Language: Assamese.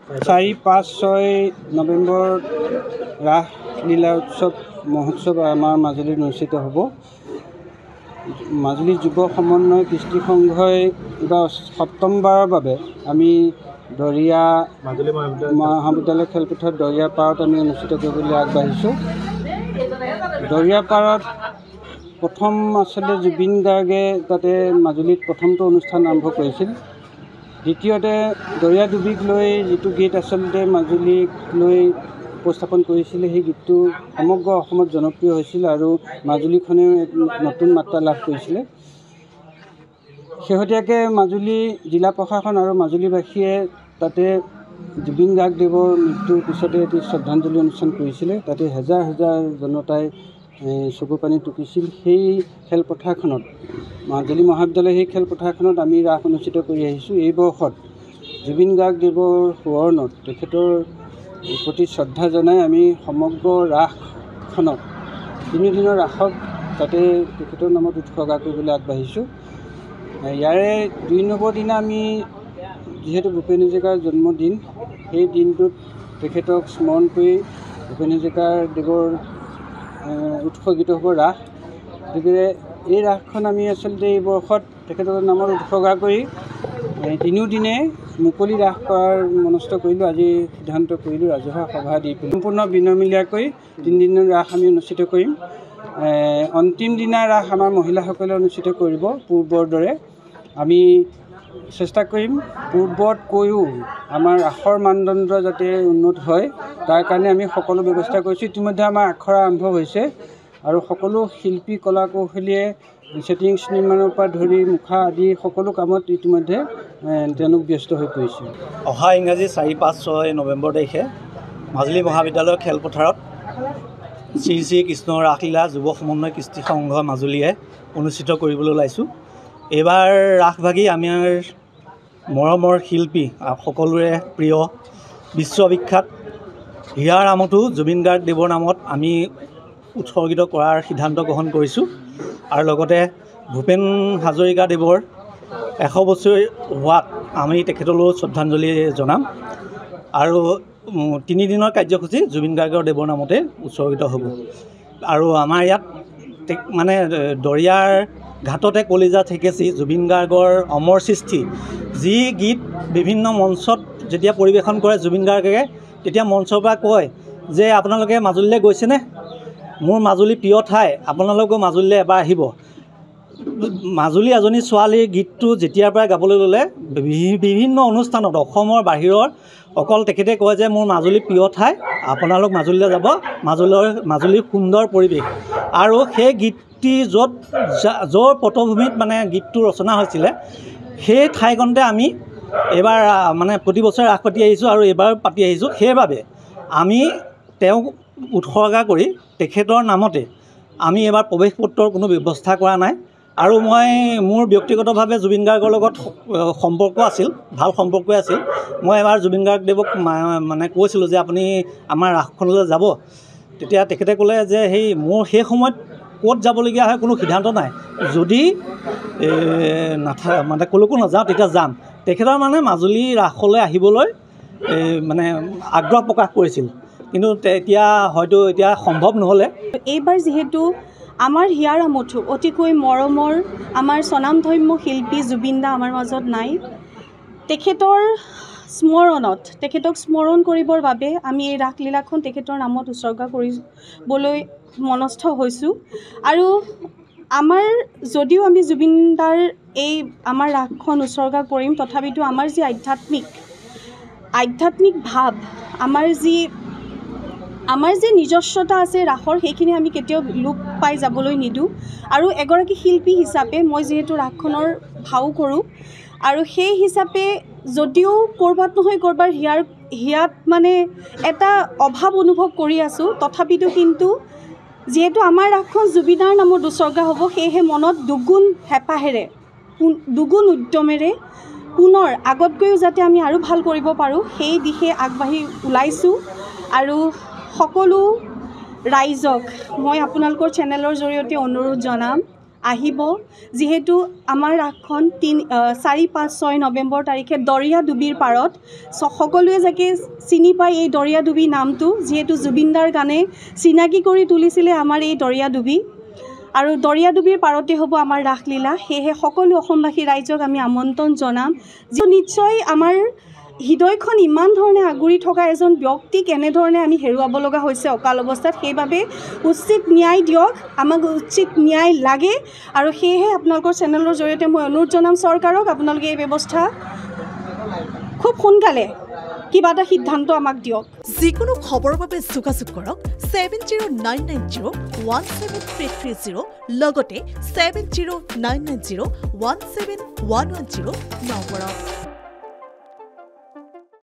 4, 5, 6 নৱেম্বৰ ৰাসলীলা উৎসৱ মহোৎসৱ আমাৰ মাজুলীত অনুষ্ঠিত হ'ব। মাজুলী যুৱ সমন্বয় কৃষ্টি সংঘই এইবাৰ 7মবাৰৰ বাবে আমি দৰিয়া মাজুলী মহাবিদ্যালয় খেলপথাৰত দৰিয়া পাৰত আমি অনুষ্ঠিত কৰিবলৈ আগবাঢ়িছোঁ। দৰিয়া পাৰত প্ৰথম আচলতে জুবিন গাৰ্গে তাতে মাজুলীত প্ৰথমটো অনুষ্ঠান আৰম্ভ কৰিছিল। দ্বিতীয়তে দৰিয়া ডুবিক লৈ যিটো গীত আচলতে মাজুলীক লৈ উপস্থাপন কৰিছিলে, সেই গীতটো সমগ্ৰ অসমত জনপ্ৰিয় হৈছিল আৰু মাজুলীখনেও এক নতুন মাত্ৰা লাভ কৰিছিলে। শেহতীয়াকৈ মাজুলী জিলা প্ৰশাসন আৰু মাজুলীবাসীয়ে তাতে জুবিন গাৰ্গদেৱৰ মৃত্যুৰ পিছতে এটি শ্ৰদ্ধাঞ্জলি অনুষ্ঠান কৰিছিলে। তাতে হাজাৰ হাজাৰ জনতাই চকু পানী টুকিছিল। সেই খেলপথাৰখনত মাজুলী মহাবিদ্যালয় সেই খেলপথাৰখনত আমি ৰাস অনুষ্ঠিত কৰি আহিছোঁ। এই বৰ্ষত জুবিন গাৰ্গদেৱৰ সোঁৱৰণত তেখেতৰ প্ৰতি শ্ৰদ্ধা জনাই আমি সমগ্ৰ ৰাসখনত 3 দিনৰ ৰাসত তাতে তেখেতৰ নামত উৎসৰ্গা কৰিবলৈ আগবাঢ়িছোঁ। ইয়াৰে 2 নম্বৰ দিনা আমি যিহেতু ভূপেন হাজৰিকাৰ জন্মদিন, সেই দিনটোত তেখেতক স্মৰণ কৰি ভূপেন হাজৰিকাৰ দেৱৰ উৎসৰ্গিত হ'ব ৰাস। গতিকে এই ৰাসখন আমি আচলতে এই বৰ্ষত তেখেতৰ নামত উৎসৰ্গা কৰি 3 দিনে মুকলি ৰাস কৰাৰ মনস্থ কৰিলোঁ। আজি সিদ্ধান্ত কৰিলোঁ ৰাজহুৱা সভা দি সম্পূৰ্ণ বিনামূলীয়াকৈ 3 দিনৰ ৰাস আমি অনুষ্ঠিত কৰিম। অন্তিম দিনা ৰাস আমাৰ মহিলাসকলে অনুষ্ঠিত কৰিব। পূৰ্বৰ দৰে আমি চেষ্টা কৰিম পূৰ্বতকৈও আমাৰ ৰাসৰ মানদণ্ড যাতে উন্নত হয়, তাৰ কাৰণে আমি সকলো ব্যৱস্থা কৰিছোঁ। ইতিমধ্যে আমাৰ আখৰা আৰম্ভ হৈছে আৰু সকলো শিল্পী কলা কৌশলীয়ে ছেটিংছ নিৰ্মাণৰ পৰা ধৰি মুখা আদি সকলো কামত ইতিমধ্যে তেওঁলোক ব্যস্ত হৈ পৰিছে। অহা ইংৰাজী 4, 5, 6 নৱেম্বৰ তাৰিখে মাজুলী মহাবিদ্যালয়ৰ খেলপথাৰত শ্ৰী শ্ৰী কৃষ্ণ ৰাসলীলা যুৱ সমন্বয় কৃষ্টি সংঘ মাজুলীয়ে অনুষ্ঠিত কৰিবলৈ ওলাইছোঁ। এইবাৰ ৰাসভাগী আমাৰ মৰমৰ শিল্পী সকলোৰে প্ৰিয় বিশ্ববিখ্যাত হিয়াৰ আমঠু জুবিন গাৰ্গদেৱৰ নামত আমি উৎসৰ্গিত কৰাৰ সিদ্ধান্ত গ্ৰহণ কৰিছোঁ। আৰু লগতে ভূপেন হাজৰিকাদেৱৰ 100 বছৰ হোৱাত আমি তেখেতলৈও শ্ৰদ্ধাঞ্জলি জনাম আৰু 3 দিনৰ কাৰ্যসূচী জুবিন গাৰ্গৰ দেৱৰ নামতে উৎসৰ্গিত হ'ব। আৰু আমাৰ ইয়াত মানে দৰিয়াৰ ঘাটতে কলিজা ঠেকেচি জুবিন গাৰ্গৰ অমৰ সৃষ্টি যি গীত বিভিন্ন মঞ্চত যেতিয়া পৰিৱেশন কৰে জুবিন গাৰ্গে, তেতিয়া মঞ্চৰ পৰা কয় যে আপোনালোকে মাজুলীলৈ গৈছেনে? মোৰ মাজুলী প্ৰিয় ঠাই, আপোনালোকেও মাজুলীলৈ এবাৰ আহিব। মাজুলী এজনী ছোৱালীৰ গীতটো যেতিয়াৰ পৰা গাবলৈ ল'লে বিভিন্ন অনুষ্ঠানত অসমৰ বাহিৰৰ অকল তেখেতে কয় যে মোৰ মাজুলী প্ৰিয় ঠাই, আপোনালোক মাজুলীলৈ যাব, মাজুলীৰ সুন্দৰ পৰিৱেশ। আৰু সেই গীতটি য'ৰ পটভূমিত মানে গীতটো ৰচনা হৈছিলে, সেই ঠাইকণতে আমি এইবাৰ মানে প্ৰতি বছৰে ৰাস পাতি আহিছোঁ আৰু এইবাৰ পাতি আহিছোঁ। সেইবাবে আমি তেওঁক উৎসৰ্গা কৰি তেখেতৰ নামতে আমি এইবাৰ প্ৰৱেশ পত্ৰৰ কোনো ব্যৱস্থা কৰা নাই। আৰু মই মোৰ ব্যক্তিগতভাৱে জুবিন গাৰ্গৰ লগত সম্পৰ্ক আছিল, ভাল সম্পৰ্কই আছিল। মই এবাৰ জুবিন গাৰ্গদেৱক মানে কৈছিলোঁ যে আপুনি আমাৰ ৰাসখনলৈ যাব। তেতিয়া তেখেতে ক'লে যে মোৰ সেই সময়ত ক'ত যাবলগীয়া হয় কোনো সিদ্ধান্ত নাই, যদি মানে ক'লৈকো নাযাওঁ তেতিয়া যাম। তেখেতৰ মানে মাজুলী ৰাসলৈ আহিবলৈ মানে আগ্ৰহ প্ৰকাশ কৰিছিল, কিন্তু এতিয়া হয়তো এতিয়া সম্ভৱ নহ'লে। এইবাৰ যিহেতু আমাৰ হিয়াৰ আমঠু অতিকৈ মৰমৰ আমাৰ স্বনামধন্য শিল্পী জুবিন দা আমাৰ মাজত নাই, তেখেতৰ স্মৰণত তেখেতক স্মৰণ কৰিবৰ বাবে আমি এই ৰাসলীলাখন তেখেতৰ নামত উৎসৰ্গা কৰিবলৈ মনস্থ হৈছোঁ। আৰু আমাৰ যদিও আমি জুবিন দাৰ এই আমাৰ ৰাসখন উৎসৰ্গা কৰিম, তথাপিতো আমাৰ যি আধ্যাত্মিক ভাৱ, আমাৰ যি নিজস্বতা আছে ৰাসৰ, সেইখিনি আমি কেতিয়াও লোপ পাই যাবলৈ নিদিওঁ। আৰু এগৰাকী শিল্পী হিচাপে মই যিহেতু ৰাসখনৰ ভাও কৰোঁ, আৰু সেই হিচাপে যদিও ক'ৰবাত নহয় ক'ৰবাত হিয়াত মানে এটা অভাৱ অনুভৱ কৰি আছোঁ, তথাপিতো কিন্তু যিহেতু আমাৰ ৰাসখন জুবিনাৰ নামত উৎসৰ্গা হ'ব, সেয়েহে মনত দুগুণ হেঁপাহেৰে দুগুণ উদ্যমেৰে পুনৰ আগতকৈও যাতে আমি আৰু ভাল কৰিব পাৰোঁ, সেই দিশে আগবাঢ়ি ওলাইছোঁ। আৰু সকলো ৰাইজক মই আপোনালোকৰ চেনেলৰ জৰিয়তে অনুৰোধ জনাম আহিব যিহেতু আমাৰ ৰাসখন 4, 5, 6 নৱেম্বৰ তাৰিখে দৰিয়াডুবিৰ পাৰত সকলোৱে যাকে চিনি পায় এই দৰিয়াডুবি নামটো যিহেতু জুবিনদাৰ গানে চিনাকি কৰি তুলিছিলে আমাৰ এই দৰিয়াডুবি আৰু দৰিয়াডুবিৰ পাৰতে হ'ব আমাৰ ৰাসলীলা সেয়েহে সকলো অসমবাসী ৰাইজক আমি আমন্ত্ৰণ জনাম যে নিশ্চয় আমাৰ হৃদয়খন ইমান ধৰণে আগুৰি থকা এজন ব্যক্তিক এনেধৰণে আমি হেৰুৱাব লগা হৈছে অকাল অৱস্থাত সেইবাবে উচিত ন্যায় দিয়ক আমাক উচিত ন্যায় লাগে আৰু সেয়েহে আপোনালোকৰ চেনেলৰ জৰিয়তে মই অনুৰোধ জনাম চৰকাৰক আপোনালোকে এই ব্যৱস্থা খুব সোনকালে কিবা এটা সিদ্ধান্ত আমাক দিয়ক যিকোনো খবৰৰ বাবে যোগাযোগ কৰক 7099017330 লগতে 7099017110 নম্বৰত